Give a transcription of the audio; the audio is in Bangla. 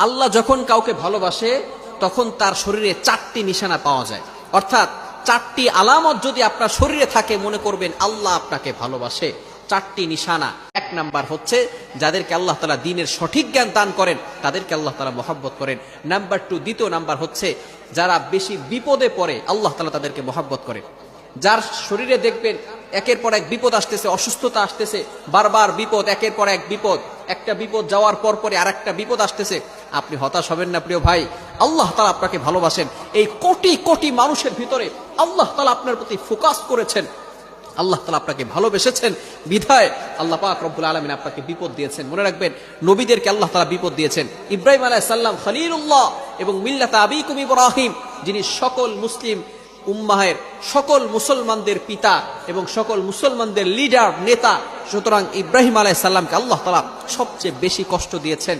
আল্লাহ যখন কাউকে ভালোবাসে তখন তার শরীরে 4টি নিশানা পাওয়া যায়, অর্থাৎ 4টি আলামত যদি আপনার শরীরে থাকে মনে করবেন আল্লাহ আপনাকে ভালোবাসে। 4টি নিশানা। 1 নাম্বার হচ্ছে যাদেরকে আল্লাহ তাআলা দ্বীনের সঠিক জ্ঞান দান করেন তাদেরকে আল্লাহ তাআলা মহব্বত করেন। নাম্বার 2, দ্বিতীয় নাম্বার হচ্ছে যারা বেশি বিপদে পড়ে আল্লাহ তাআলা তাদেরকে মহব্বত করেন। যার শরীরে দেখবেন একের পর এক বিপদ আসতেছে, অসুস্থতা আসতেছে, বারবার বিপদ, একের পর এক বিপদ, একটা বিপদ যাওয়ার পর পরে আরেকটা বিপদ আসতেছে, আপনি হতাশ হবেন না প্রিয় ভাই। আল্লাহ তাআলা আপনাকে ভালোবাসেন। এই কোটি কোটি মানুষের ভিতরে আল্লাহ তাআলা আপনার প্রতি ফোকাস করেছেন, আল্লাহ তাআলা আপনাকে ভালোবেসেছেন বিধায় আল্লাহ পাক রব্বুল আলামিন আপনাকে বিপদ দিয়েছেন। মনে রাখবেন নবীদেরকে আল্লাহ তাআলা বিপদ দিয়েছেন। ইব্রাহিম আলাইহিস সালাম খলিলুল্লাহ এবং মিল্লাত আবিকুম ইব্রাহিম, যিনি সকল মুসলিম উম্মাহের সকল মুসলমানদের পিতা এবং সকল মুসলমানদের লিডার নেতা, সুতরাং ইব্রাহিম আলাইহিস সালামকে আল্লাহ তাআলা সবচেয়ে বেশি কষ্ট দিয়েছেন।